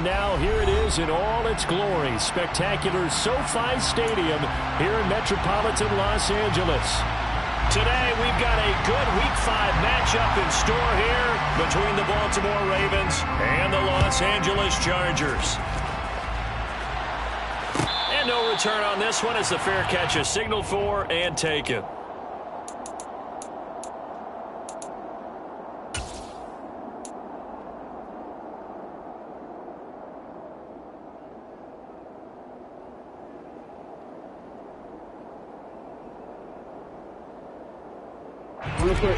And now here it is in all its glory. Spectacular SoFi Stadium here in metropolitan Los Angeles. Today we've got a good Week 5 matchup in store here between the Baltimore Ravens and the Los Angeles Chargers. And no return on this one as the fair catch is signaled for and taken. Real quick.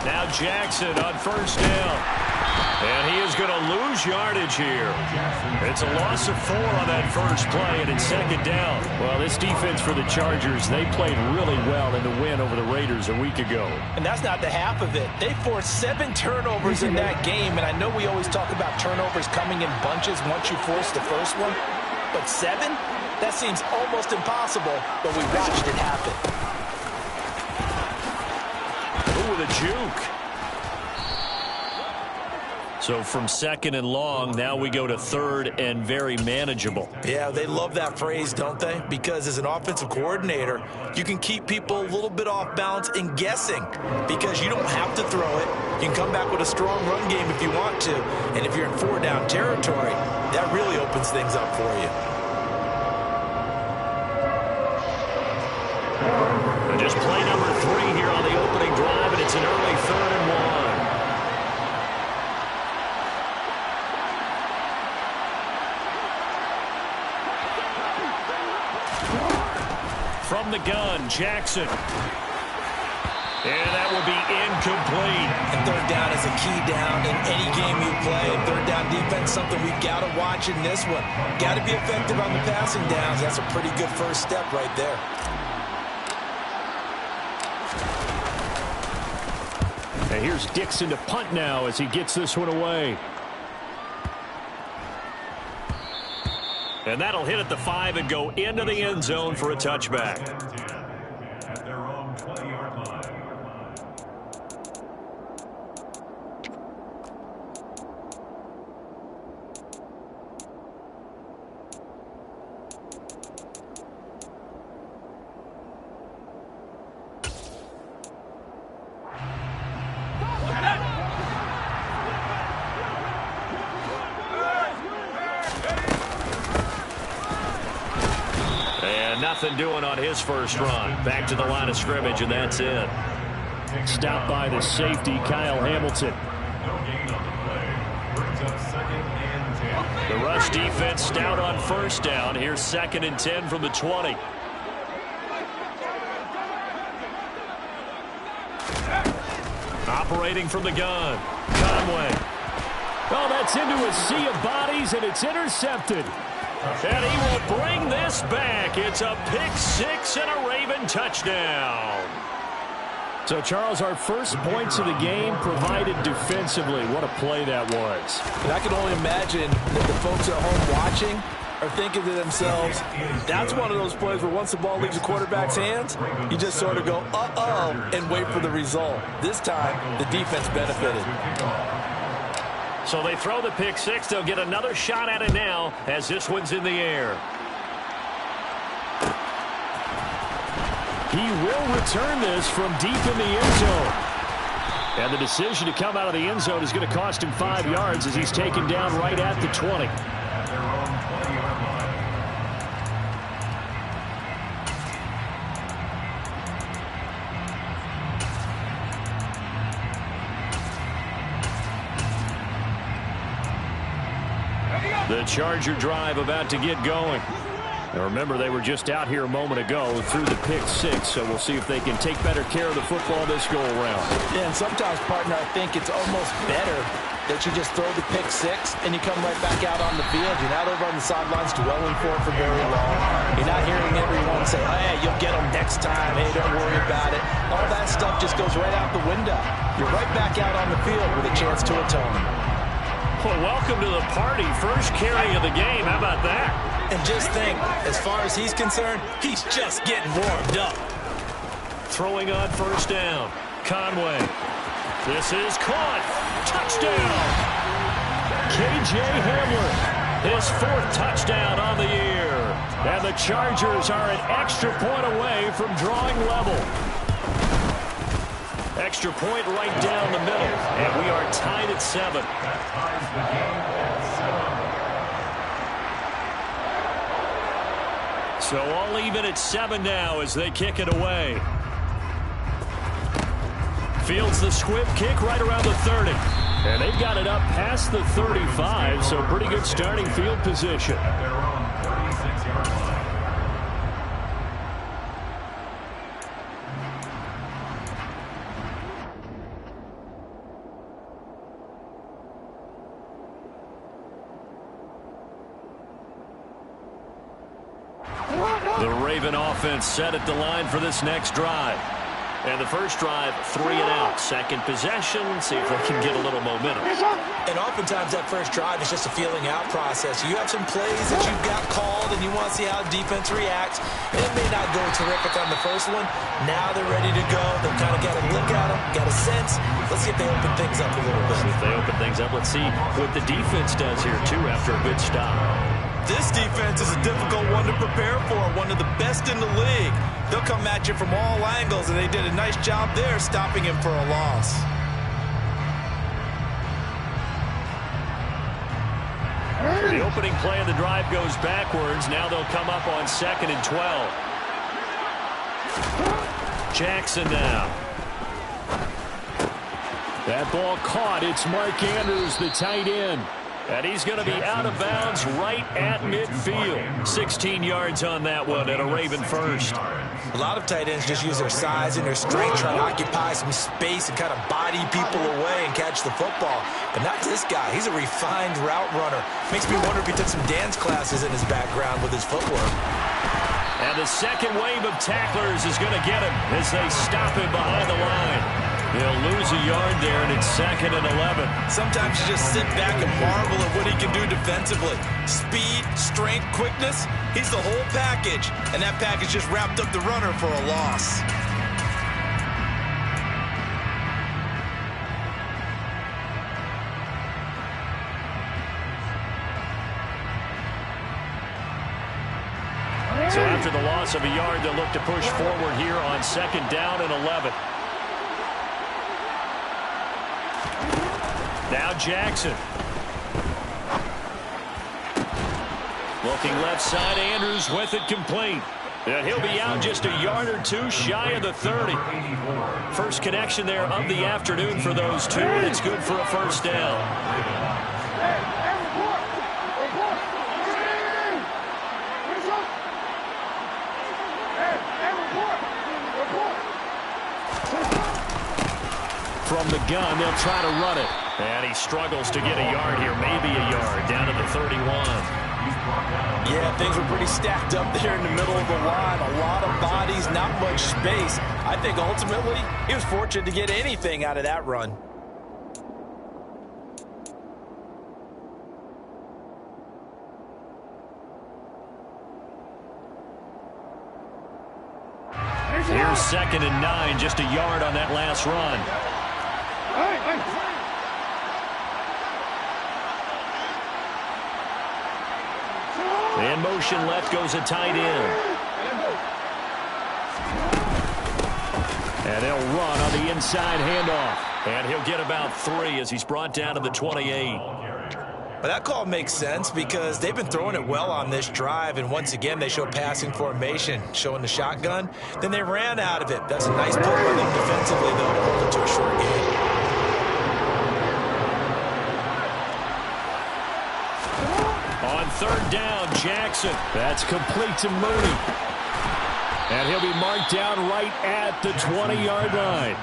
Now Jackson on first down. And he is going to lose yardage here. It's a loss of 4 on that first play, and it's second down. Well, this defense for the Chargers, they played really well in the win over the Raiders a week ago. And that's not the half of it. They forced 7 turnovers in that game, and I know we always talk about turnovers coming in bunches once you force the first one. But 7? That seems almost impossible, but we watched it happen. Ooh, with a juke. So from second and long, now we go to third and very manageable. Yeah, they love that phrase, don't they? Because as an offensive coordinator, you can keep people a little bit off balance and guessing because you don't have to throw it. You can come back with a strong run game if you want to. And if you're in 4-down territory, that really opens things up for you. And just play number 3 here on the opening drive, and it's an early 3rd and 1. From the gun, Jackson. And that will be incomplete. And 3rd down is a key down in any game you play. And 3rd down defense, something we've got to watch in this one. Got to be effective on the passing downs. That's a pretty good first step right there. And here's Dixon to punt now as he gets this one away. And that'll hit at the 5 and go into the end zone for a touchback. At their own 20-yard line. Nothing doing on his first run. Back to the line of scrimmage, and that's it. Stopped by the safety, Kyle Hamilton. No gain on the play. Brings up 2nd and 10. The rush defense stout on first down. Here's 2nd and 10 from the 20. Operating from the gun. Conway. Oh, that's into a sea of bodies, and it's intercepted. And he will bring this back. It's a pick 6 and a Raven touchdown. So, Charles, our first points of the game provided defensively. What a play that was. And I can only imagine that the folks at home watching are thinking to themselves, that's one of those plays where once the ball leaves the quarterback's hands, you just sort of go, uh-oh, and wait for the result. This time, the defense benefited. So they throw the pick 6. They'll get another shot at it now as this one's in the air. He will return this from deep in the end zone. And the decision to come out of the end zone is going to cost him 5 yards as he's taken down right at the 20. At their own 20-yard line. The Charger drive about to get going. Now remember, they were just out here a moment ago through the pick 6, so we'll see if they can take better care of the football this go-around. Yeah, and sometimes, partner, I think it's almost better that you just throw the pick 6 and you come right back out on the field. You're not over on the sidelines dwelling for it for very long. You're not hearing everyone say, hey, you'll get them next time. Hey, don't worry about it. All that stuff just goes right out the window. You're right back out on the field with a chance to atone. Well, welcome to the party. First carry of the game. How about that? And just think, as far as he's concerned, he's just getting warmed up. throwing on first down. Conway. This is caught. Touchdown. K.J. Hamler, his 4th touchdown on the year. And the Chargers are an extra point away from drawing level. Extra point right down the middle. And we are tied at 7. So all even at 7 now as they kick it away. Fields the squib kick right around the 30. And they've got it up past the 35, so pretty good starting field position. The Raven offense set at the line for this next drive. And the first drive, 3 and out. Second possession, see if they can get a little momentum. And oftentimes that first drive is just a feeling out process. You have some plays that you've got called and you want to see how defense reacts. And it may not go terrific on the first one. Now they're ready to go. They've kind of got to look at them, got a sense. Let's see if they open things up a little bit. If they open things up, let's see what the defense does here, too, after a good stop. This defense is a difficult one to prepare for, one of the best in the league. They'll come at you from all angles, and they did a nice job there stopping him for a loss. The opening play of the drive goes backwards. Now they'll come up on 2nd and 12. Jackson now. That ball caught. It's Mark Andrews, the tight end. And he's going to be out of bounds right at midfield. 16 yards on that one and a Raven first. A lot of tight ends just use their size and their strength, trying to occupy some space and kind of body people away and catch the football. But not this guy. He's a refined route runner. Makes me wonder if he took some dance classes in his background with his footwork. And the second wave of tacklers is going to get him as they stop him behind the line. He'll lose a yard there, and it's 2nd and 11. Sometimes you just sit back and marvel at what he can do defensively. Speed, strength, quickness, he's the whole package. And that package just wrapped up the runner for a loss. So after the loss of a yard, they'll look to push forward here on 2nd down and 11. Now Jackson. Looking left side, Andrews with it complete. And he'll be out just a yard or two shy of the 30. First connection there of the afternoon for those two, and it's good for a first down. From the gun, they'll try to run it. And he struggles to get a yard here, maybe a yard, down to the 31. Yeah, things were pretty stacked up there in the middle of the line. A lot of bodies, not much space. I think ultimately he was fortunate to get anything out of that run. Here's 2nd and 9, just a yard on that last run. In motion left goes a tight end. And they'll run on the inside handoff. And he'll get about 3 as he's brought down to the 28. But that call makes sense because they've been throwing it well on this drive, and once again they show passing formation, showing the shotgun. Then they ran out of it. That's a nice play by them defensively, though, to hold it to a short game. On 3rd down, Jackson. That's complete to Mooney. And he'll be marked down right at the 20-yard line.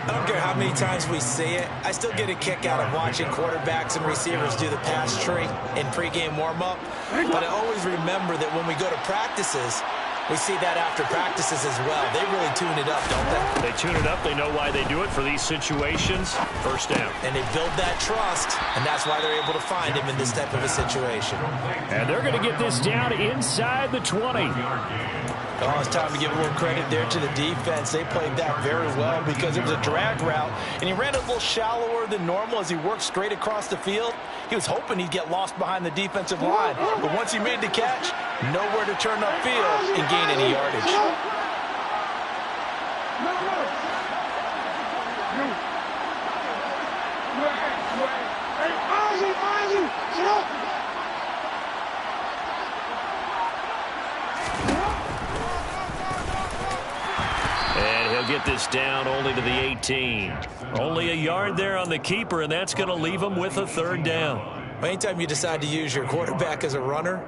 I don't care how many times we see it. I still get a kick out of watching quarterbacks and receivers do the pass tree in pregame warm-up. But I always remember that when we go to practices, we see that after practices as well. They really tune it up, don't they? They tune it up. They know why they do it for these situations. First down. And they build that trust, and that's why they're able to find him in this type of a situation. And they're going to get this down inside the 20. Oh, it's time to give a little credit there to the defense. They played that very well because it was a drag route, and he ran a little shallower than normal as he worked straight across the field. He was hoping he'd get lost behind the defensive line, but once he made the catch, nowhere to turn upfield and gain any yardage. And he'll get this down only to the 18. Only a yard there on the keeper, and that's going to leave him with a third down. Anytime you decide to use your quarterback as a runner,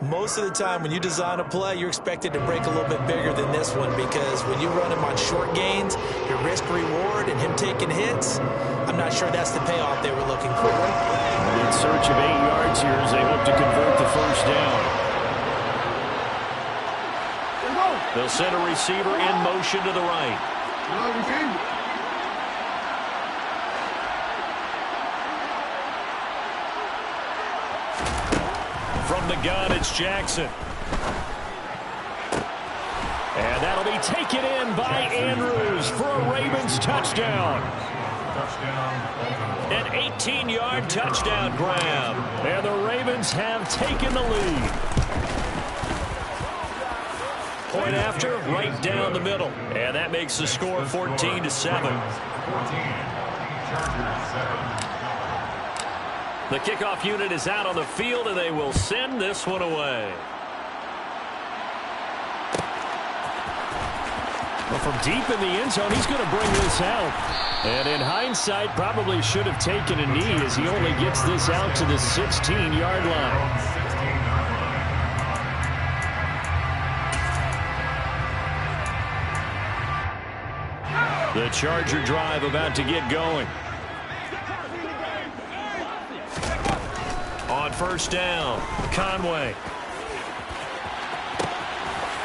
most of the time when you design a play, you're expected to break a little bit bigger than this one, because when you run him on short gains, your risk-reward and him taking hits, I'm not sure that's the payoff they were looking for. In search of 8 yards here as they hope to convert the first down. They'll send a receiver in motion to the right. From the gun, it's Jackson. And that'll be taken in by Andrews for a Ravens touchdown. An 18-yard touchdown grab. And the Ravens have taken the lead. Point after, right down the middle. And that makes the score 14-7. The kickoff unit is out on the field, and they will send this one away. Well, from deep in the end zone, he's going to bring this out. And in hindsight, probably should have taken a knee as he only gets this out to the 16-yard line. The Charger drive about to get going. On first down, Conway.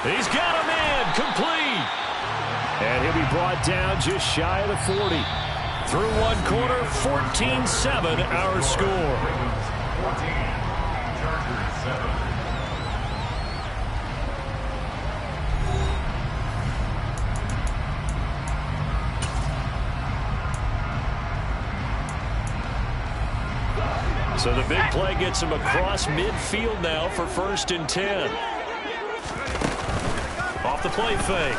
He's got him in, complete. And he'll be brought down just shy of the 40. Through one quarter, 14-7 our score. So the big play gets him across midfield now for 1st and 10. Off the play fake.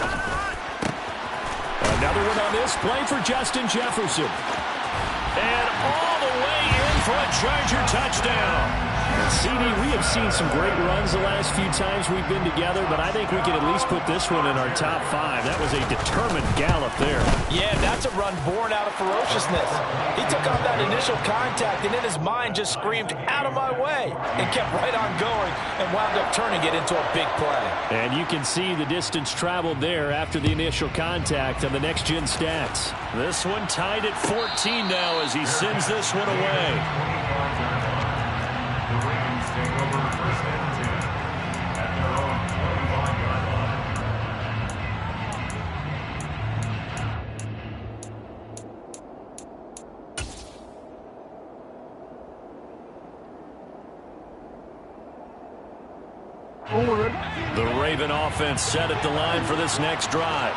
Another one on this play for Justin Jefferson. And all the way in for a Charger touchdown. CD, we have seen some great runs the last few times we've been together, but I think we can at least put this one in our top 5. That was a determined gallop there. Yeah, that's a run born out of ferociousness. He took on that initial contact, and in his mind just screamed, "Out of my way," and kept right on going and wound up turning it into a big play. And you can see the distance traveled there after the initial contact on the next-gen stats. This one tied at 14 now as he sends this one away. The Raven offense set at the line for this next drive.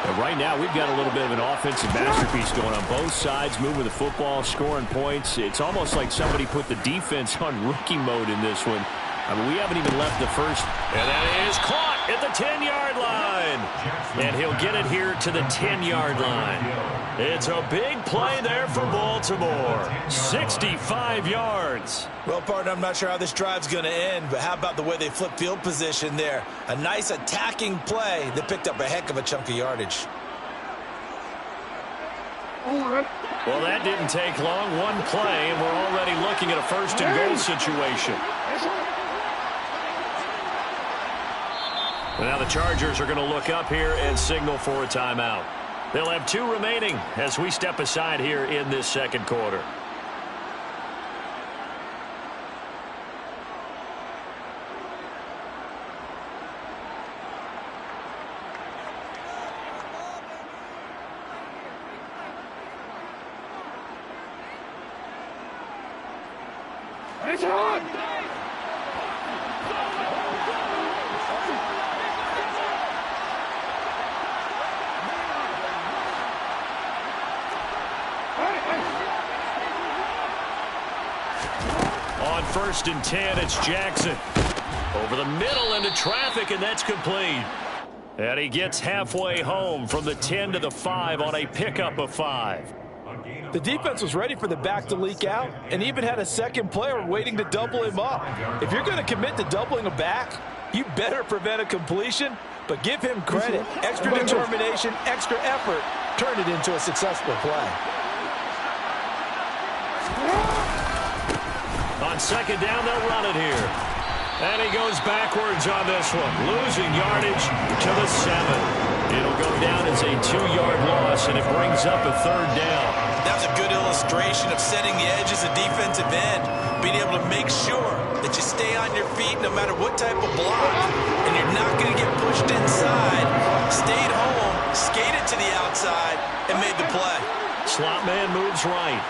And right now, we've got a little bit of an offensive masterpiece going on both sides, moving the football, scoring points. It's almost like somebody put the defense on rookie mode in this one. I mean, we haven't even left the first. And that is caught at the 10-yard line. And he'll get it here to the 10-yard line. It's a big play there for Baltimore. 65 yards. Well, partner, I'm not sure how this drive's going to end, but how about the way they flipped field position there? A nice attacking play that picked up a heck of a chunk of yardage. Well, that didn't take long. One play, and we're already looking at a 1st and goal situation. Now the Chargers are going to look up here and signal for a timeout. They'll have 2 remaining as we step aside here in this second quarter. It's on! first and 10. It's Jackson. Over the middle into traffic, and that's complete. And he gets halfway home from the 10 to the 5 on a pickup of 5. The defense was ready for the back to leak out and even had a second player waiting to double him up. If you're going to commit to doubling a back, you better prevent a completion, but give him credit. Extra determination, extra effort, turn it into a successful play. On second down, they'll run it here. And he goes backwards on this one, losing yardage to the 7. It'll go down as a 2-yard loss, and it brings up a third down. That was a good illustration of setting the edge as a defensive end, being able to make sure that you stay on your feet no matter what type of block, and you're not going to get pushed inside. Stayed home, skated to the outside, and made the play. Slot man moves right.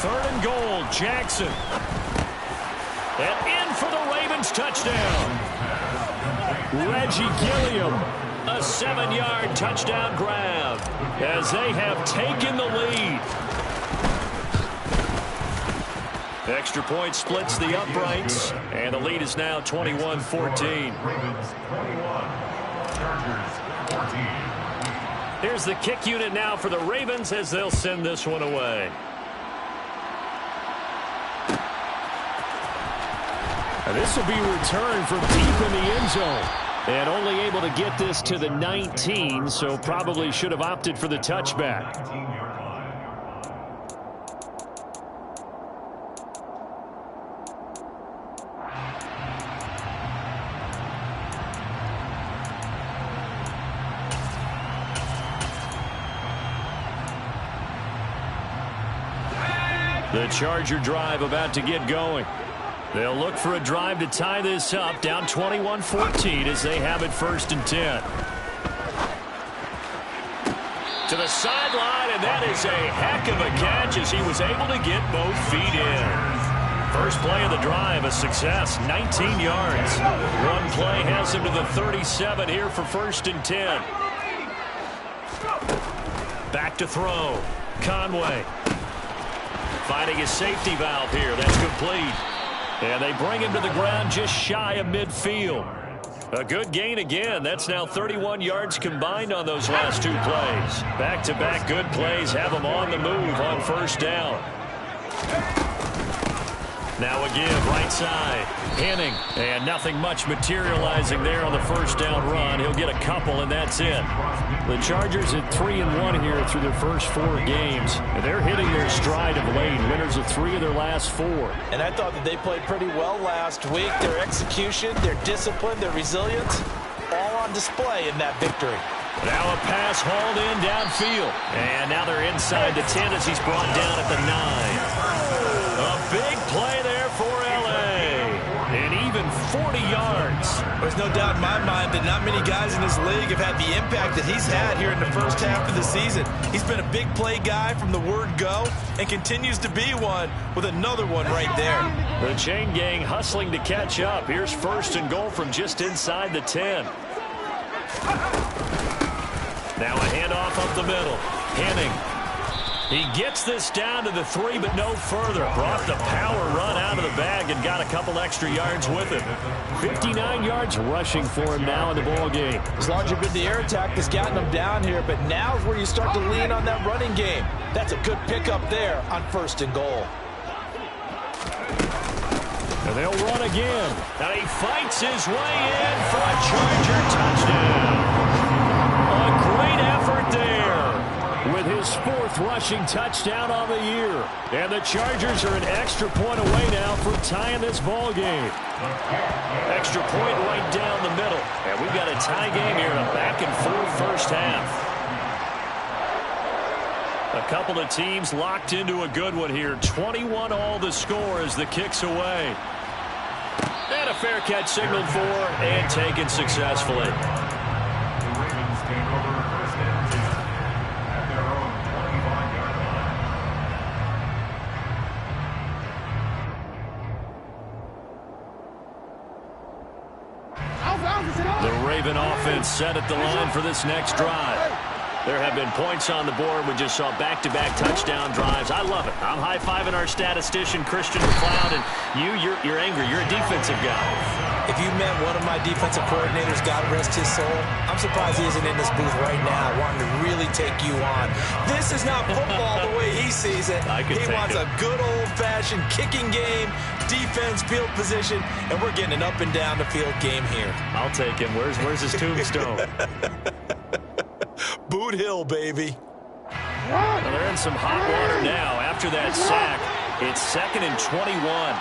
Third and goal, Jackson. And in for the Ravens touchdown. Reggie Gilliam, a 7-yard touchdown grab as they have taken the lead. Extra point splits the uprights, and the lead is now 21-14. Here's the kick unit now for the Ravens as they'll send this one away. And this will be returned from deep in the end zone. And only able to get this to the 19, so probably should have opted for the touchback. The Charger drive about to get going. They'll look for a drive to tie this up, down 21-14 as they have it first and 10. To the sideline, and that is a heck of a catch as he was able to get both feet in. First play of the drive, a success, 19 yards. One play has him to the 37 here for first and 10. Back to throw. Conway. Finding his safety valve here. That's complete. And they bring him to the ground just shy of midfield. A good gain again. That's now 31 yards combined on those last 2 plays. Back-to-back good plays have them on the move on first down. Now again, right side. Henning. And nothing much materializing there on the first down run. He'll get a couple, and that's it. The Chargers at 3-1 here through their first 4 games. And they're hitting their stride of late. Winners of 3 of their last 4. And I thought that they played pretty well last week. Their execution, their discipline, their resilience, all on display in that victory. Now a pass hauled in downfield. And now they're inside the 10 as he's brought down at the 9. A big play there for L.A. And even 40 yards. There's no doubt in my mind that not many guys in this league have had the impact that he's had here in the first half of the season. He's been a big play guy from the word go and continues to be one with another one right there. The chain gang hustling to catch up. Here's first and goal from just inside the 10. Now a handoff up the middle. Henning. He gets this down to the 3, but no further. Brought the power run out of the bag and got a couple extra yards with him. 59 yards rushing for him now in the ball game. As long as you've been the air attack that's gotten them down here, but now is where you start to lean on that running game. That's a good pickup there on first and goal. And they'll run again. And he fights his way in for a Charger touchdown. A great effort there with his 4th rushing touchdown on the year. And the Chargers are an extra point away now from tying this ball game. Extra point right down the middle. And we've got a tie game here in a back-and-forth first half. A couple of teams locked into a good one here. 21 all the score as the kick's away. And a fair catch signaled for and taken successfully. The Raven offense set at the line for this next drive. There have been points on the board. We just saw back-to-back touchdown drives. I love it. I'm high-fiving our statistician, Christian McLeod, and you're angry. You're a defensive guy. If you met one of my defensive coordinators, God rest his soul, I'm surprised he isn't in this booth right now wanting to really take you on. This is not football the way he sees it. He wants a good old-fashioned kicking game, defense, field position, and we're getting an up-and-down-the-field game here. I'll take him. Where's his tombstone? Boot Hill, baby. Well, they're in some hot water now. After that sack, it's 2nd and 21.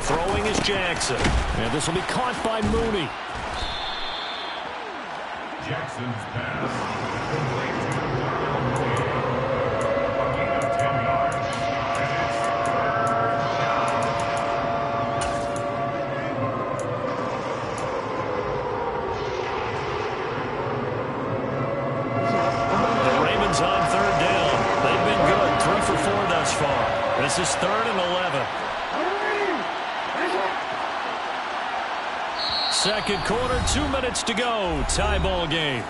Throwing is Jackson. And this will be caught by Mooney. Jackson's pass complete to Darnell Mooney. A gain of 10 yards. And it's The Ravens on 3rd down. They've been good. 3 for 4 thus far. This is 3rd and 11. Second quarter, 2 minutes to go. Tie ball game.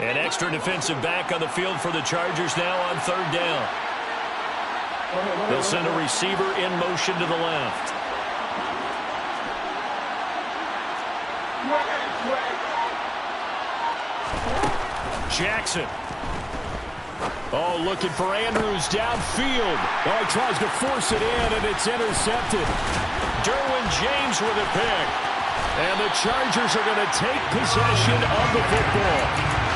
An extra defensive back on the field for the Chargers now on 3rd down. They'll send a receiver in motion to the left. Jackson. Oh, looking for Andrews downfield. Oh, he tries to force it in, and it's intercepted. Derwin James with a pick. And the Chargers are going to take possession of the football.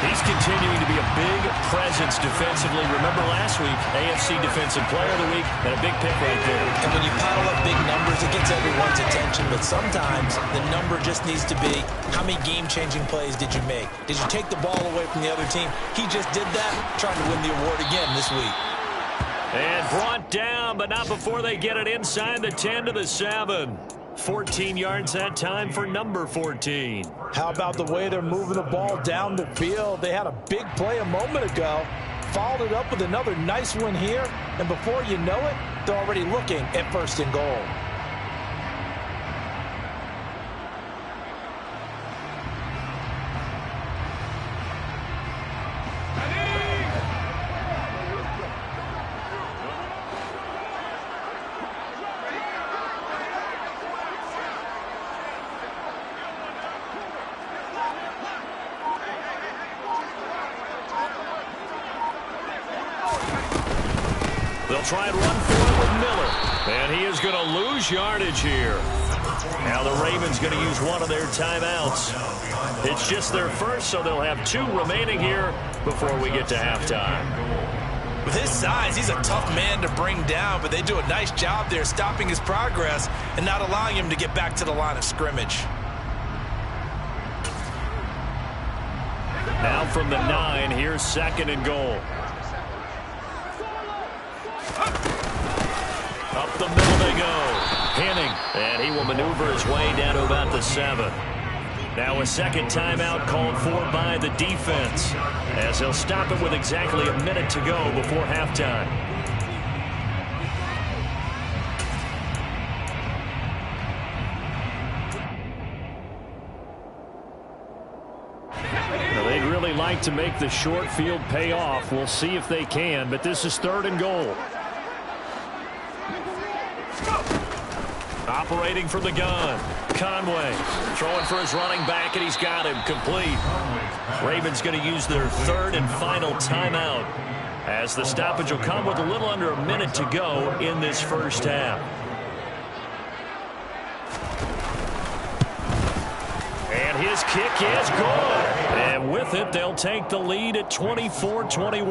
He's continuing to be a big presence defensively. Remember last week, AFC Defensive Player of the Week, and a big pick right there. And when you pile up big numbers, it gets everyone's attention. But sometimes the number just needs to be, how many game-changing plays did you make? Did you take the ball away from the other team? He just did that, trying to win the award again this week. And brought down, but not before they get it inside the 10 to the 7. 14 yards that time for number 14. How about the way they're moving the ball down the field? They had a big play a moment ago, followed it up with another nice one here, and before you know it, they're already looking at 1st and goal. They'll try and run for it with Miller. And he is going to lose yardage here. Now the Ravens going to use one of their timeouts. It's just their first, so they'll have 2 remaining here before we get to halftime. With his size, he's a tough man to bring down, but they do a nice job there stopping his progress and not allowing him to get back to the line of scrimmage. Now from the 9, here's 2nd and goal. Up the middle they go. Henning. And he will maneuver his way down to about the 7. Now a second timeout called for by the defense, as they'll stop it with exactly a minute to go before halftime. Now they'd really like to make the short field pay off. We'll see if they can, but this is 3rd and goal. Operating from the gun. Conway throwing for his running back, and he's got him complete. Ravens going to use their 3rd and final timeout, as the stoppage will come with a little under a minute to go in this first half. And And his kick is good. And with it, they'll take the lead at 24-21.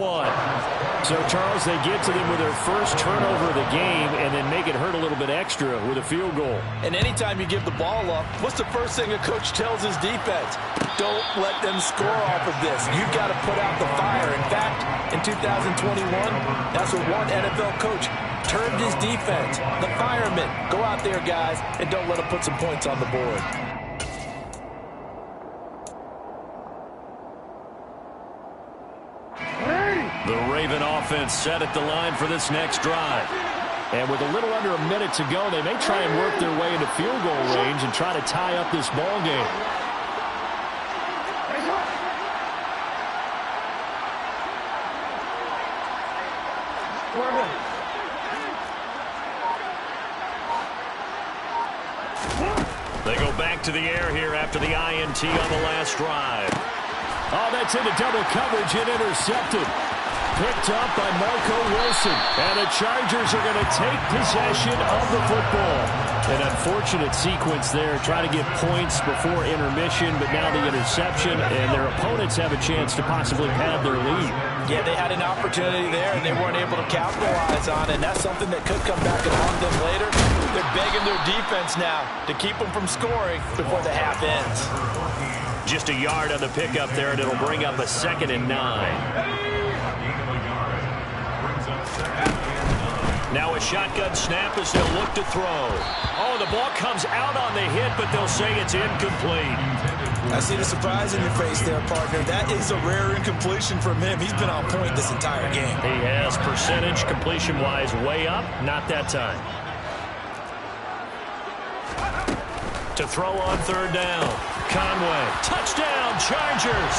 So, Charles, they get to them with their first turnover of the game and then make it hurt a little bit extra with a field goal. And anytime you give the ball up, what's the first thing a coach tells his defense? Don't let them score off of this. You've got to put out the fire. In fact, in 2021, that's what one NFL coach termed his defense. The firemen. Go out there, guys, and don't let them put some points on the board. The Raven offense set at the line for this next drive. And with a little under a minute to go, they may try and work their way into field goal range and try to tie up this ball game. They go back to the air here after the INT on the last drive. Oh, that's into double coverage and intercepted. Picked up by Marco Wilson. And the Chargers are going to take possession of the football. An unfortunate sequence there, trying to get points before intermission, but now the interception, and their opponents have a chance to possibly pad their lead. Yeah, they had an opportunity there, and they weren't able to capitalize on it, and that's something that could come back and haunt them later. They're begging their defense now to keep them from scoring before the half ends. Just a yard on the pickup there, and it'll bring up a 2nd and 9. Now a shotgun snap as they'll look to throw. Oh, the ball comes out on the hit, but they'll say it's incomplete. I see the surprise in your face there, partner. That is a rare incompletion from him. He's been on point this entire game. He has percentage completion-wise way up. Not that time. To throw on 3rd down. Conway. Touchdown, Chargers.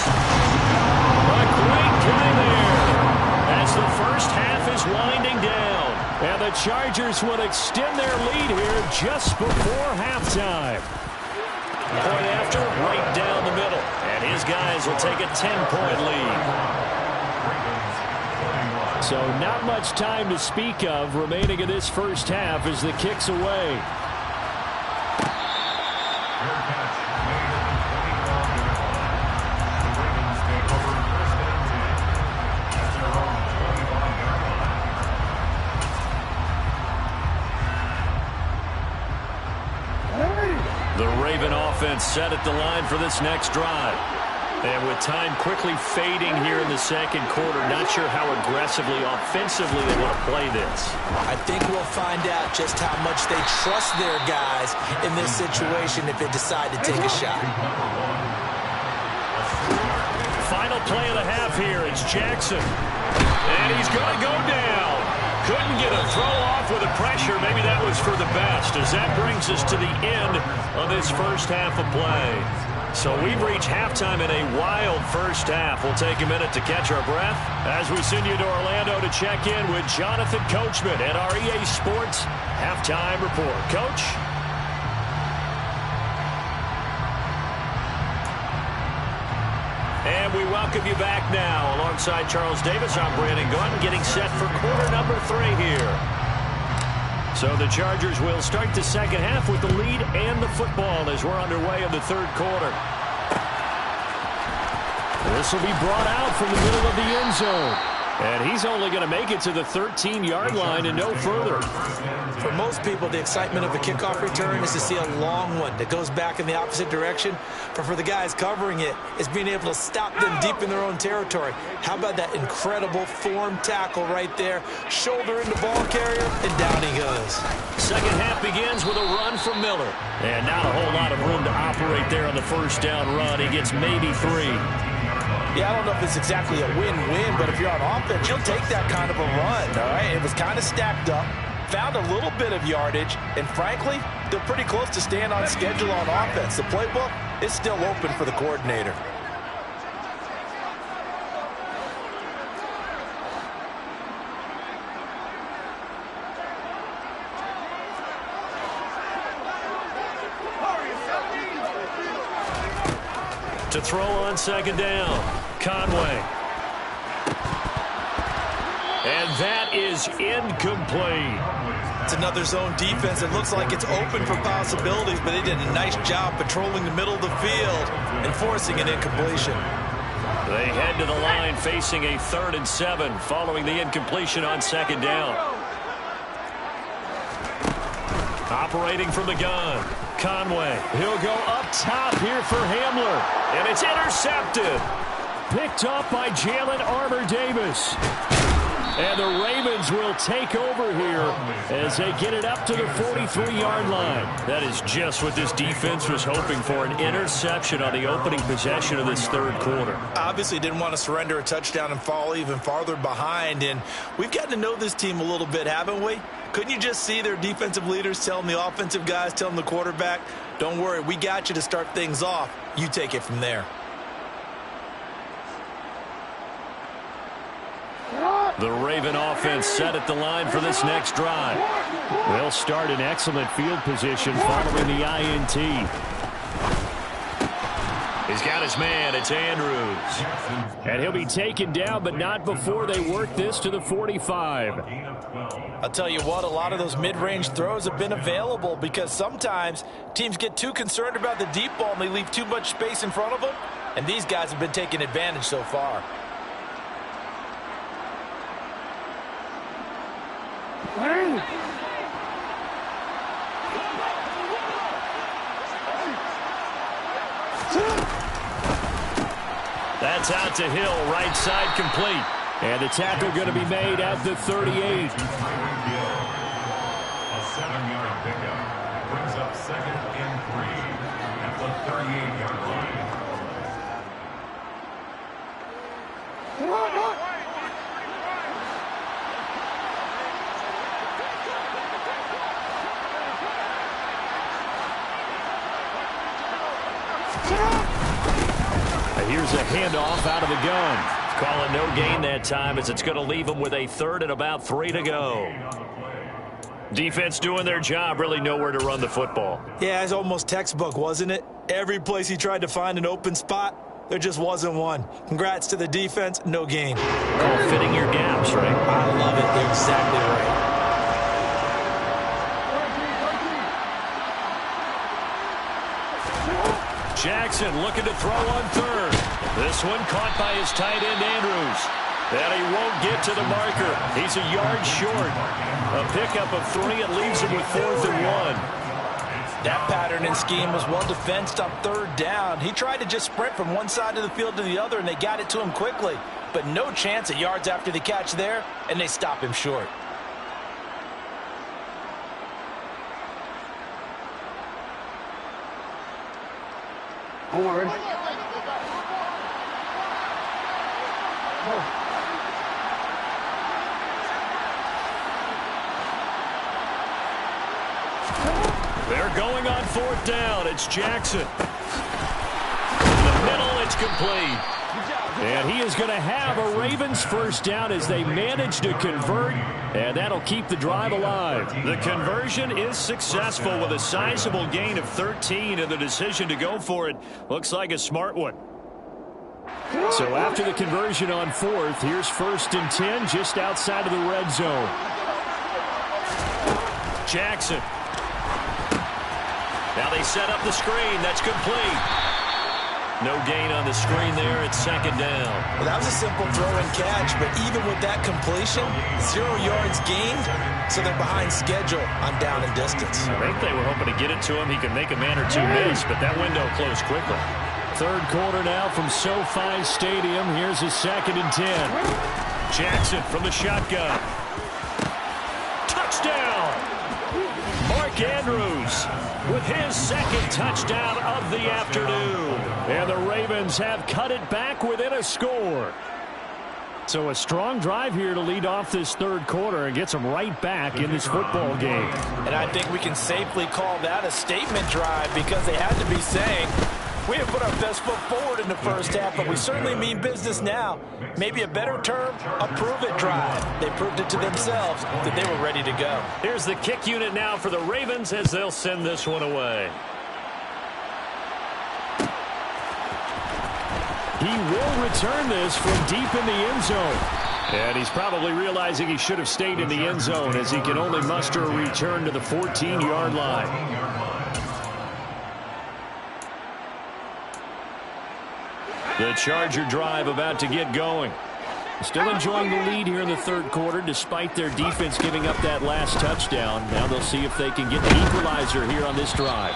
A great play there as the first half is winding down. And the Chargers will extend their lead here just before halftime. Point after, right down the middle. And his guys will take a 10-point lead. So not much time to speak of remaining in this first half as the kick's away. The Raven offense set at the line for this next drive. And with time quickly fading here in the second quarter, not sure how aggressively, offensively they want to play this. I think we'll find out just how much they trust their guys in this situation if they decide to take a shot. Final play of the half here. It's Jackson. And he's going to go down. Couldn't get a throw off with the pressure. Maybe that was for the best, as that brings us to the end of this first half of play. So we've reached halftime in a wild first half. We'll take a minute to catch our breath as we send you to Orlando to check in with Jonathan Coachman at our EA Sports Halftime Report. Coach? And we welcome you back now. Alongside Charles Davis, I'm Brandon Gordon, getting set for quarter number 3 here. So the Chargers will start the second half with the lead and the football as we're underway in the third quarter. This will be brought out from the middle of the end zone. And he's only going to make it to the 13-yard line and no further. For most people, the excitement of a kickoff return is to see a long one that goes back in the opposite direction. But for the guys covering it, it's being able to stop them deep in their own territory. How about that incredible form tackle right there? Shoulder into ball carrier, and down he goes. Second half begins with a run from Miller. And not a whole lot of room to operate there on the first down run. He gets maybe 3. Yeah, I don't know if it's exactly a win-win, but if you're on offense, you'll take that kind of a run, all right? It was kind of stacked up, found a little bit of yardage, and frankly, they're pretty close to staying on schedule on offense. The playbook is still open for the coordinator. To throw on second down, Conway. And that is incomplete. It's another zone defense. It looks like it's open for possibilities, but they did a nice job patrolling the middle of the field and forcing an incompletion. They head to the line facing a 3rd and 7 following the incompletion on 2nd down. Operating from the gun, Conway. He'll go up top here for Hamler, and it's intercepted. Picked up by Jalen Armour-Davis. And the Ravens will take over here as they get it up to the 43-yard line. That is just what this defense was hoping for, an interception on the opening possession of this 3rd quarter. Obviously didn't want to surrender a touchdown and fall even farther behind, and we've gotten to know this team a little bit, haven't we? Couldn't you just see their defensive leaders telling the offensive guys, telling the quarterback, don't worry, we got you to start things off. You take it from there. The Raven offense set at the line for this next drive. They'll start in excellent field position following the INT. He's got his man. It's Andrews. And he'll be taken down, but not before they work this to the 45. I'll tell you what, a lot of those mid-range throws have been available because sometimes teams get too concerned about the deep ball and they leave too much space in front of them. And these guys have been taking advantage so far. That's out to Hill, right side complete. And the tackle going to be made at the 38. A 7-yard pickup brings up 2nd and 3 at the 38-yard line. Here's a handoff out of the gun. Call it no gain that time as it's going to leave them with a 3rd and about 3 to go. Defense doing their job, really nowhere to run the football. Yeah, it's almost textbook, wasn't it? Every place he tried to find an open spot, there just wasn't one. Congrats to the defense, no gain. Call fitting your gaps, right? I love it. They're exactly right. Jackson looking to throw on 3rd. This one caught by his tight end, Andrews. And he won't get to the marker. He's a yard short. A pickup of 3. It leaves him with 4th and 1. That pattern and scheme was well defensed on 3rd down. He tried to just sprint from one side of the field to the other, and they got it to him quickly. But no chance at yards after the catch there, and they stop him short. Forward. They're going on 4th down. It's Jackson. In the middle, it's complete. And he is going to have a Ravens 1st down as they manage to convert, and that'll keep the drive alive. The conversion is successful with a sizable gain of 13, and the decision to go for it looks like a smart one. So after the conversion on 4th, here's 1st and 10 just outside of the red zone. Jackson. Now they set up the screen. That's complete. No gain on the screen there at 2nd down. Well, that was a simple throw and catch, but even with that completion, 0 yards gained, so they're behind schedule on down and distance. I think they were hoping to get it to him. He could make a man or two miss, but that window closed quickly. 3rd quarter now from SoFi Stadium. Here's a 2nd and 10. Jackson from the shotgun. Touchdown! Mark Andrews with his 2nd touchdown of the afternoon. And the Ravens have cut it back within a score. So a strong drive here to lead off this 3rd quarter and gets them right back in this football game. And I think we can safely call that a statement drive because they had to be saying, we have put our best foot forward in the 1st half, but we certainly mean business now. Maybe a better term, a prove-it drive. They proved it to themselves that they were ready to go. Here's the kick unit now for the Ravens as they'll send this one away. He will return this from deep in the end zone. And he's probably realizing he should have stayed in the end zone as he can only muster a return to the 14-yard line. The Charger drive about to get going. Still enjoying the lead here in the third quarter despite their defense giving up that last touchdown. Now they'll see if they can get the equalizer here on this drive.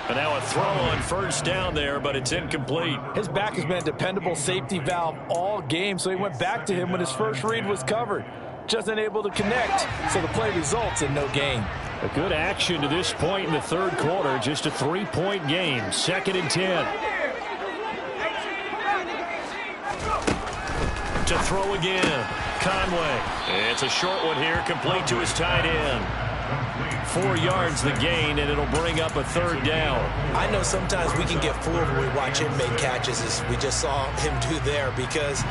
And now a throw on first down there, but it's incomplete. His back has been a dependable safety valve all game, so he went back to him when his first read was covered. Just unable to connect, so the play results in no gain. A good action to this point in the third quarter. Just a 3-point game. 2nd and 10. To throw again. Conway. It's a short one here, complete to his tight end. 4 yards the gain, and it'll bring up a third down. I know sometimes we can get fooled when we watch him make catches, as we just saw him do there, because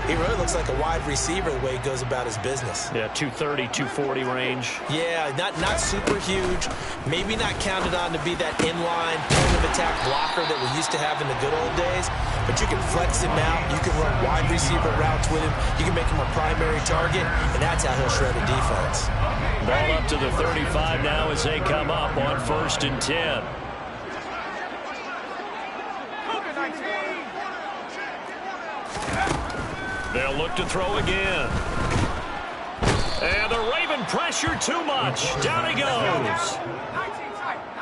he really looks like a wide receiver the way he goes about his business. Yeah, 230, 240 range. Yeah, not super huge. Maybe not counted on to be that inline point of attack blocker that we used to have in the good old days, but you can flex him out. You can run wide receiver routes with him. You can make him a primary target, and that's how he'll shred a defense. Ball up to the 35 now as they come up on 1st and 10. They'll look to throw again. And the Raven pressure too much. Down he goes.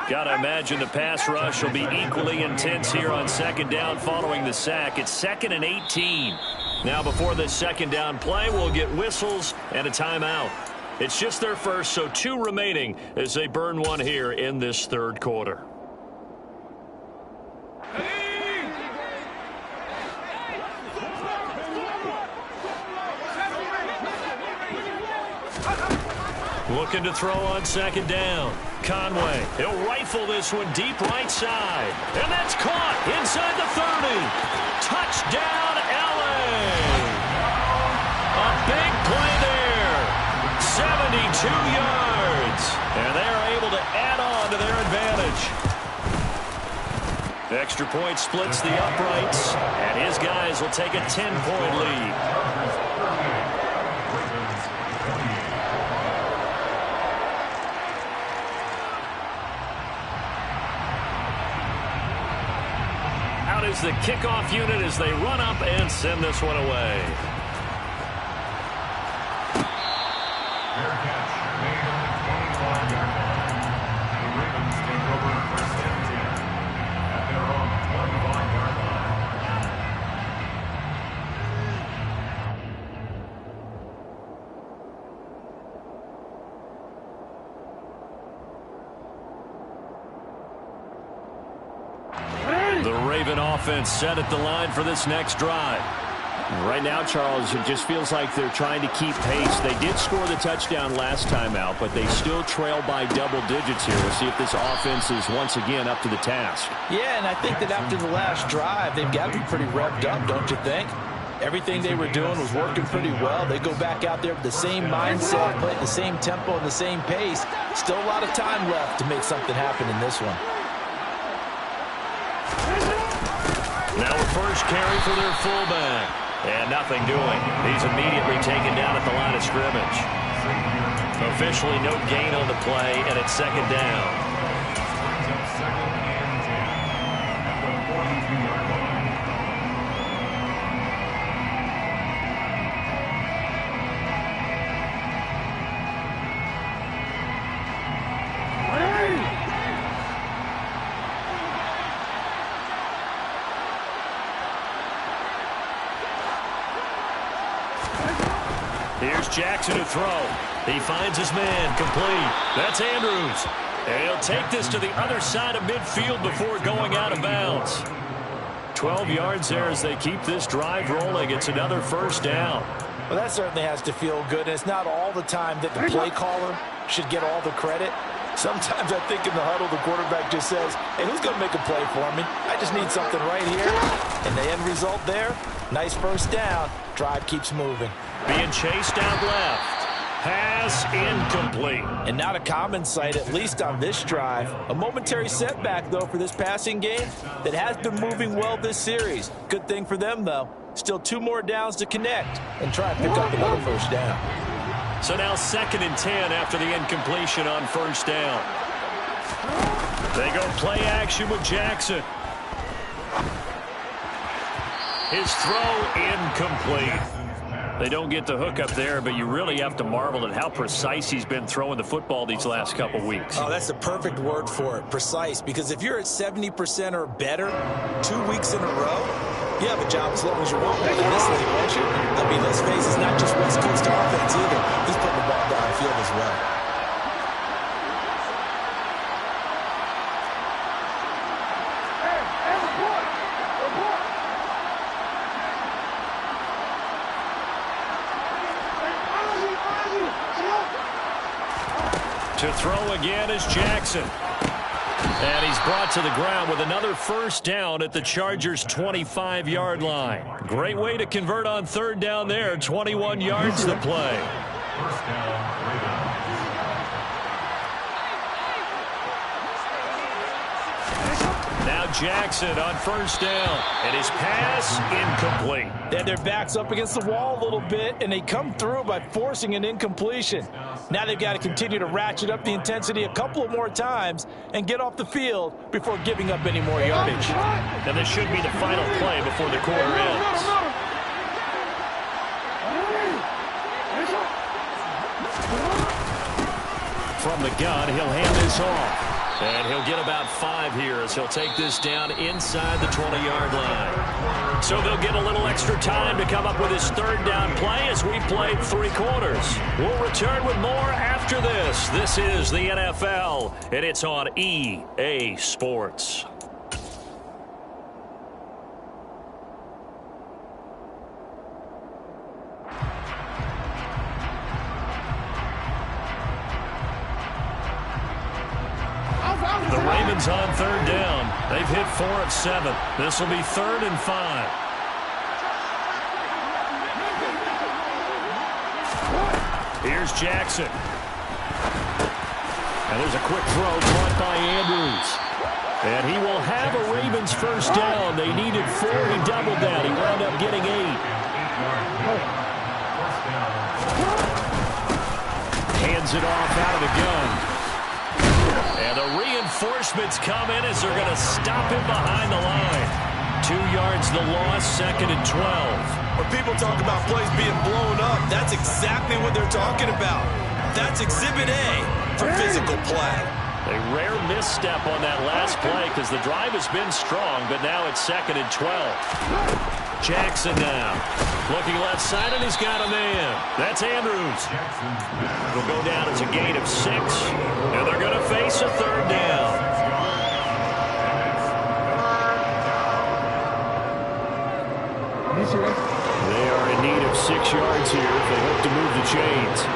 Gotta imagine the pass rush will be equally intense here on 2nd down following the sack. It's 2nd and 18. Now before this 2nd down play, we'll get whistles and a timeout. It's just their first, so 2 remaining as they burn one here in this third quarter. Looking to throw on 2nd down. Conway, he'll rifle this one deep right side. And that's caught inside the 30. Touchdown, LA. A big play there. 72 yards. And they're able to add on to their advantage. The extra point splits the uprights. And his guys will take a 10-point lead. Is the kickoff unit as they run up and send this one away. Fair catch made on the 25-yard line. The Ravens take over 1st and 10 at their own 25-yard line. The Raven offense set at the line for this next drive. Right now, Charles, it just feels like they're trying to keep pace. They did score the touchdown last time out, but they still trail by double digits here. We'll see if this offense is once again up to the task. Yeah, and I think that after the last drive, they've got to be pretty revved up, don't you think? Everything they were doing was working pretty well. They go back out there with the same mindset, play at the same tempo and the same pace. Still a lot of time left to make something happen in this one. Now a first carry for their fullback. And nothing doing. He's immediately taken down at the line of scrimmage. Officially no gain on the play, and it's 2nd down. Here's Jackson to throw. He finds his man, complete. That's Andrews. And he'll take this to the other side of midfield before going out of bounds. 12 yards there as they keep this drive rolling. It's another 1st down. Well, that certainly has to feel good. And it's not all the time that the play caller should get all the credit. Sometimes I think in the huddle, the quarterback just says, hey, who's going to make a play for me? I just need something right here. And the end result there, nice 1st down. Drive keeps moving. Being chased out left. Pass incomplete. And not a common sight, at least on this drive. A momentary setback, though, for this passing game that has been moving well this series. Good thing for them, though. Still 2 more downs to connect and try and pick up another first down. So now 2nd and 10 after the incompletion on first down. They go play action with Jackson. His throw incomplete. They don't get the hook up there, but you really have to marvel at how precise he's been throwing the football these last couple weeks. Oh, that's the perfect word for it, precise, because if you're at 70% or better 2 weeks in a row, you have a job as long as you want one in this league, won't you? I mean, let's face it, it's not just West Coast offense either. He's putting the ball downfield as well. To throw again is Jackson. And he's brought to the ground with another first down at the Chargers' 25-yard line. Great way to convert on 3rd down there. 21 yards to play. First down, Ravens. Now Jackson on first down. And his pass incomplete. Then their back's up against the wall a little bit, and they come through by forcing an incompletion. Now they've got to continue to ratchet up the intensity a couple of more times and get off the field before giving up any more yardage. And this should be the final play before the quarter ends. From the gun, he'll hand this off. And he'll get about 5 here as he'll take this down inside the 20-yard line. So they'll get a little extra time to come up with his 3rd down play as we played 3 quarters. We'll return with more after this. This is the NFL, and it's on EA Sports. The Ravens on 3rd down. They've hit 4 of 7. This will be 3rd and 5. Here's Jackson. And there's a quick throw caught by Andrews. And he will have a Ravens first down. They needed 4. He doubled that. He wound up getting 8. Hands it off out of the gun. And the reinforcements come in as they're going to stop him behind the line. 2 yards the loss, 2nd and 12. When people talk about plays being blown up, that's exactly what they're talking about. That's Exhibit A for physical play. A rare misstep on that last play because the drive has been strong, but now it's 2nd and 12. Jackson now. Looking left side, and he's got a man. That's Andrews. It'll go down as a gain of 6, and they're going to face a 3rd down. They are in need of 6 yards here if they hope to move the chains.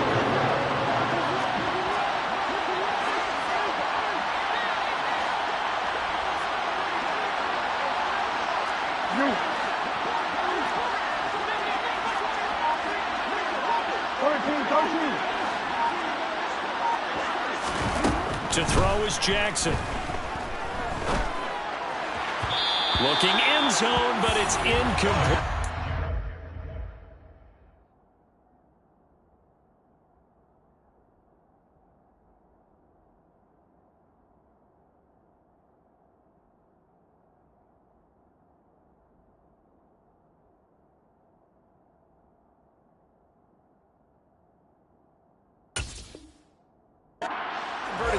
To throw is Jackson. Looking end zone, but it's incomplete.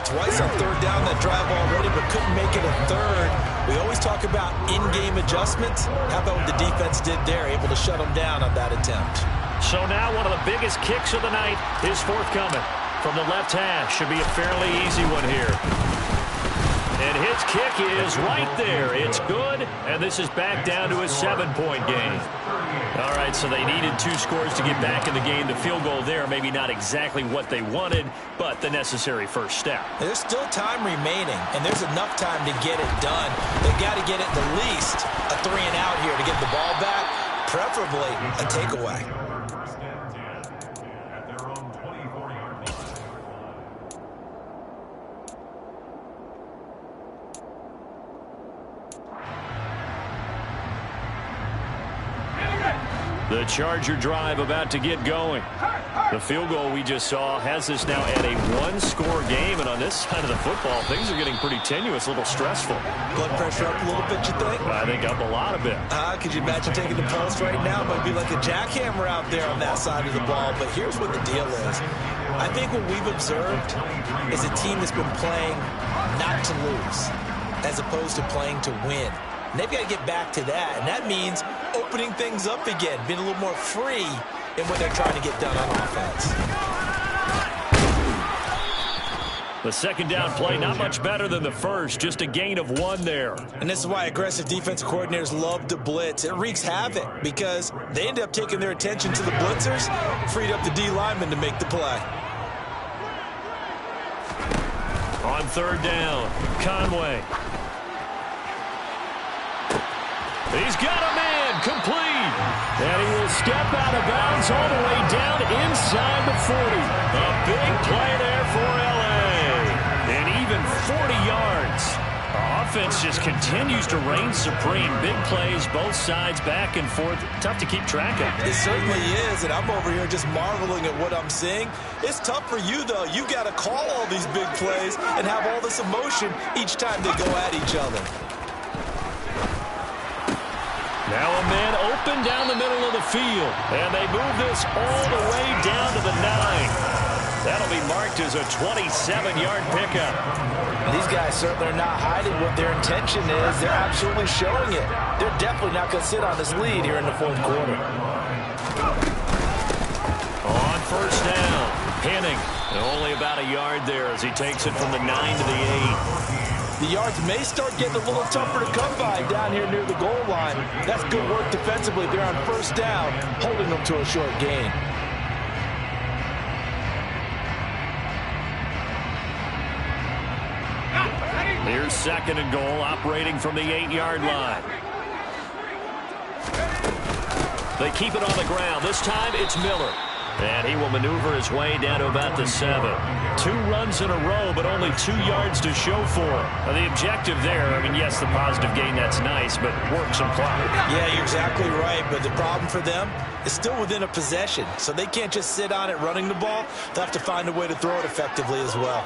Twice on 3rd down that drive already, but couldn't make it a 3rd. We always talk about in-game adjustments. How about what the defense did there, able to shut them down on that attempt. So now one of the biggest kicks of the night is forthcoming. From the left hash, should be a fairly easy one here. And his kick is right there. It's good, and this is back down to a 7-point game. All right, so they needed 2 scores to get back in the game. The field goal there, maybe not exactly what they wanted, but the necessary first step. There's still time remaining, and there's enough time to get it done. They've got to get at the least a 3 and out here to get the ball back, preferably a takeaway. The Charger drive about to get going. The field goal we just saw has us now at a one-score game, and on this side of the football, things are getting pretty tenuous, a little stressful. Blood pressure up a little bit, you think? I think up a lot of it. Could you imagine taking the pulse right now? It might be like a jackhammer out there on that side of the ball, but here's what the deal is. I think what we've observed is a team that's been playing not to lose as opposed to playing to win. And they've got to get back to that, and that means opening things up again, being a little more free in what they're trying to get done on offense. The second down play, not much better than the first, just a gain of 1 there. And this is why aggressive defensive coordinators love to blitz. It wreaks havoc because they end up taking their attention to the blitzers, freed up the D lineman to make the play. On third down, Conway. He's got a man, complete. And he will step out of bounds all the way down inside the 40. A big play there for L.A. And even 40 yards. Our offense just continues to reign supreme. Big plays, both sides, back and forth. Tough to keep track of. It certainly is, and I'm over here just marveling at what I'm seeing. It's tough for you, though. You've got to call all these big plays and have all this emotion each time they go at each other. Now a man open down the middle of the field. And they move this all the way down to the 9. That'll be marked as a 27-yard pickup. These guys certainly are not hiding what their intention is. They're absolutely showing it. They're definitely not going to sit on this lead here in the fourth quarter. On first down, Henning. Only about a yard there as he takes it from the 9 to the 8. The yards may start getting a little tougher to come by down here near the goal line. That's good work defensively. They're on first down, holding them to a short gain. Here's second and goal, operating from the 8-yard line. They keep it on the ground. This time it's Miller. And he will maneuver his way down to about the 7. 2 runs in a row, but only 2 yards to show for it. Now, the objective there, I mean, yes, the positive gain, that's nice, but work some clock. Yeah, you're exactly right, but the problem for them is still within a possession, so they can't just sit on it running the ball. They'll have to find a way to throw it effectively as well.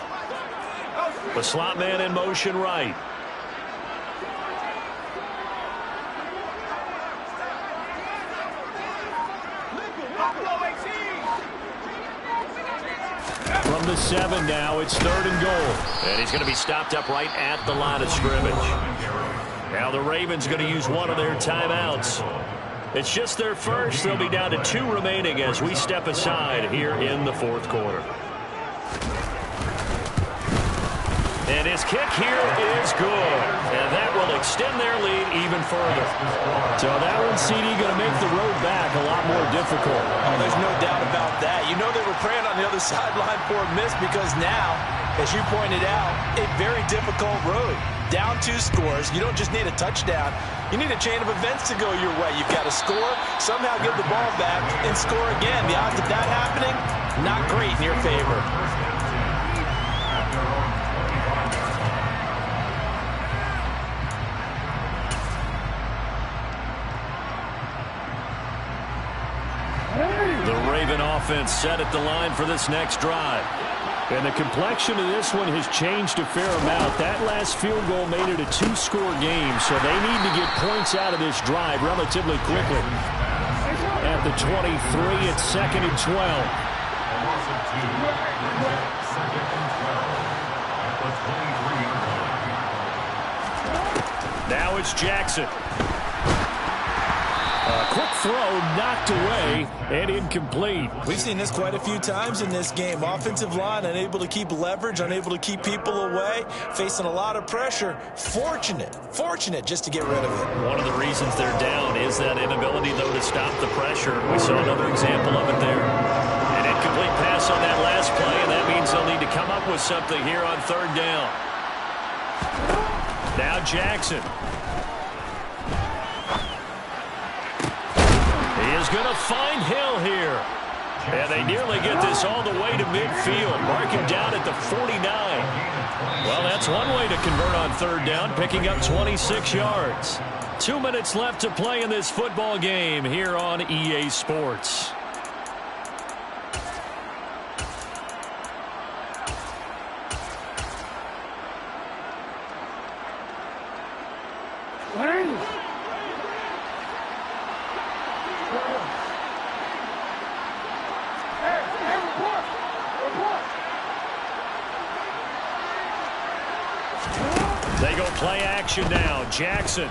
The slot man in motion right. From the 7 now, it's third and goal. And he's going to be stopped up right at the line of scrimmage. Now the Ravens going to use one of their timeouts. It's just their first. They'll be down to 2 remaining as we step aside here in the fourth quarter. And his kick here is good. And that will extend their lead even further. So that one, CD, going to make the road back a lot more difficult. Oh, there's no doubt about that. You know they were praying on the other sideline for a miss because now, as you pointed out, a very difficult road. Down 2 scores. You don't just need a touchdown. You need a chain of events to go your way. You've got to score, somehow give the ball back, and score again. The odds of that happening, not great in your favor. The Raven offense set at the line for this next drive. And the complexion of this one has changed a fair amount. That last field goal made it a 2-score game, so they need to get points out of this drive relatively quickly. At the 23, it's second and 12. Now it's Jackson. Quick throw knocked away and incomplete. We've seen this quite a few times in this game. Offensive line unable to keep leverage, unable to keep people away, facing a lot of pressure. Fortunate just to get rid of it. One of the reasons they're down is that inability, though, to stop the pressure. We saw another example of it there. An incomplete pass on that last play, and that means they'll need to come up with something here on third down. Now Jackson. Is going to find Hill here. And they nearly get this all the way to midfield. Mark him down at the 49. Well, that's one way to convert on third down, picking up 26 yards. 2 minutes left to play in this football game here on EA Sports. They go play action now. Jackson.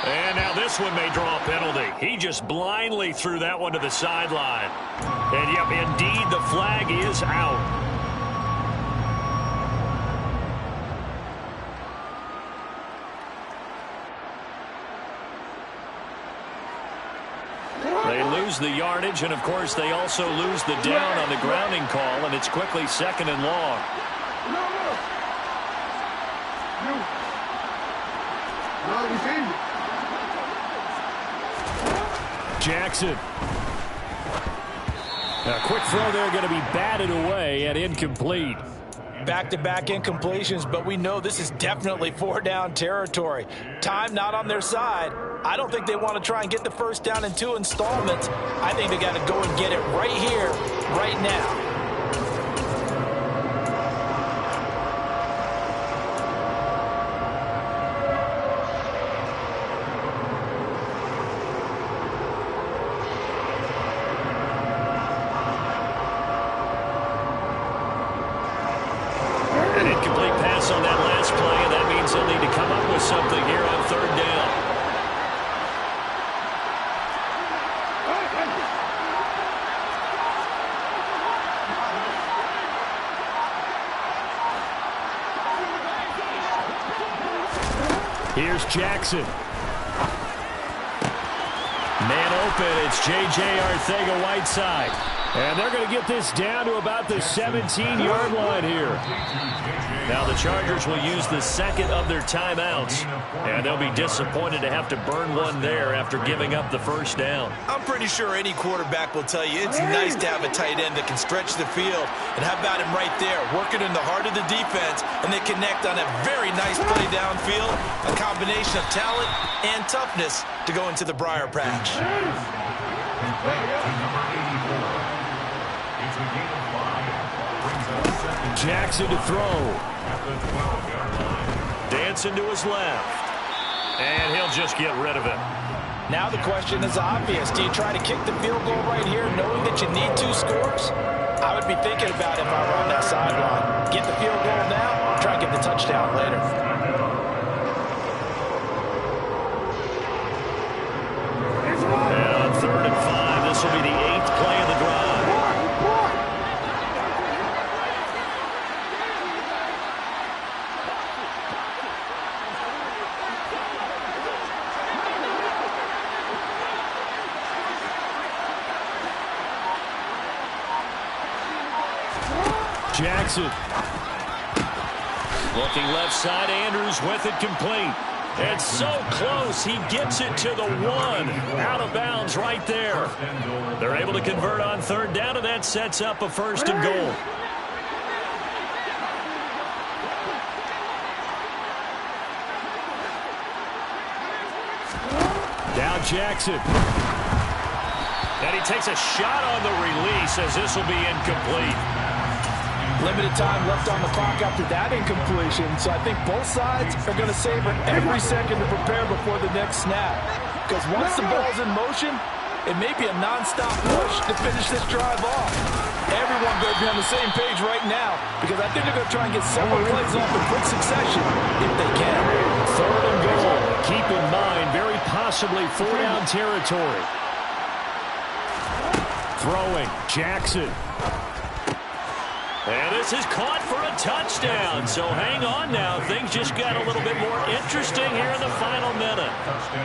And now this one may draw a penalty. He just blindly threw that one to the sideline. And, yep, indeed, the flag is out. They lose the yardage, and, of course, they also lose the down on the grounding call, and it's quickly 2nd and long. Jackson. A quick throw there going to be batted away and incomplete. Back-to-back incompletions, but we know this is definitely 4-down territory. Time not on their side. I don't think they want to try and get the first down in 2 installments. I think they got to go and get it right here, right now. On that last play, and that means they'll need to come up with something here on 3rd down. Here's Jackson. Man open, it's J.J. Arcega-Whiteside. And they're going to get this down to about the 17-yard line here. Now the Chargers will use the 2nd of their timeouts, and they'll be disappointed to have to burn one there after giving up the first down. I'm pretty sure any quarterback will tell you it's nice to have a tight end that can stretch the field. And how about him right there, working in the heart of the defense, and they connect on a very nice play downfield, a combination of talent and toughness to go into the briar patch. Jackson to throw. Dancing to his left. And he'll just get rid of it. Now the question is obvious. Do you try to kick the field goal right here knowing that you need 2 scores? I would be thinking about it if I were on that sideline. Get the field goal now, try and get the touchdown later. And on 3rd and 5, this will be the 8th play of the drive. Jackson. Looking left side, Andrews with it complete. It's so close, he gets it to the 1. Out of bounds right there. They're able to convert on 3rd down, and that sets up a 1st and goal. Now Jackson. And he takes a shot on the release as this will be incomplete. Limited time left on the clock after that incompletion, so I think both sides are going to savor every second to prepare before the next snap. Because once the ball's in motion, it may be a non-stop push to finish this drive off. Everyone better be on the same page right now, because I think they're going to try and get several plays off in quick succession if they can. 3rd and goal. Keep in mind, very possibly 4-down territory. Throwing, Jackson. And this is caught for a touchdown. So hang on now. Things just got a little bit more interesting here in the final minute.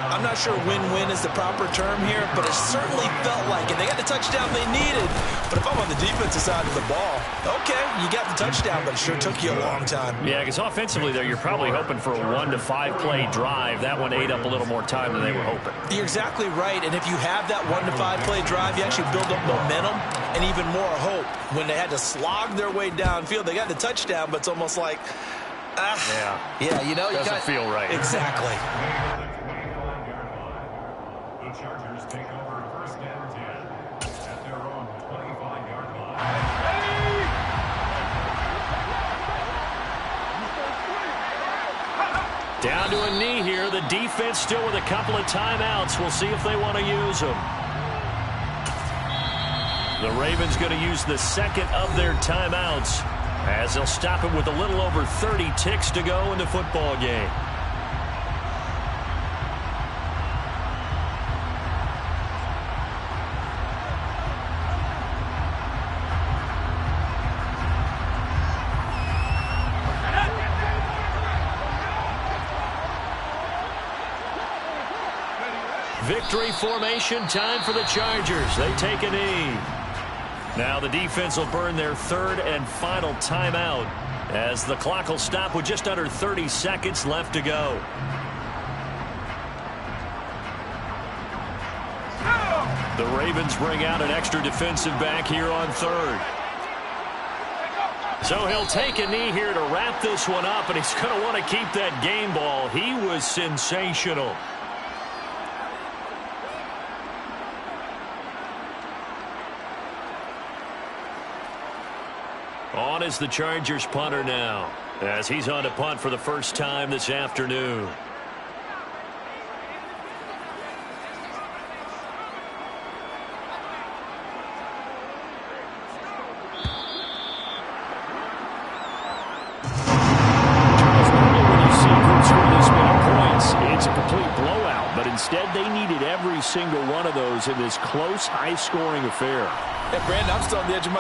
I'm not sure win-win is the proper term here, but it certainly felt like it. They got the touchdown they needed. But if I'm on the defensive side of the ball, okay, you got the touchdown, but it sure took you a long time. Yeah, because offensively, there, you're probably hoping for a 1 to 5 play drive. That one ate up a little more time than they were hoping. You're exactly right. And if you have that 1 to 5 play drive, you actually build up momentum and even more hope. When they had to slog their way downfield, they got the touchdown, but it's almost like, Yeah, you know, Doesn't feel right. Exactly. The Chargers take over first and 10 at their own 25-yard line. Down to a knee here. The defense still with a couple of timeouts. We'll see if they want to use them. The Ravens going to use the second of their timeouts as they'll stop it with a little over 30 ticks to go in the football game. Victory formation time for the Chargers. They take a knee. Now the defense will burn their third and final timeout as the clock will stop with just under 30 seconds left to go. The Ravens bring out an extra defensive back here on third. So he'll take a knee here to wrap this one up, and he's going to want to keep that game ball. He was sensational. On is the Chargers punter now, as he's on to punt for the first time this afternoon. It's a complete blowout, but instead they needed every single one of those in this close, high-scoring affair. Yeah, Brandon, I'm still on the edge of my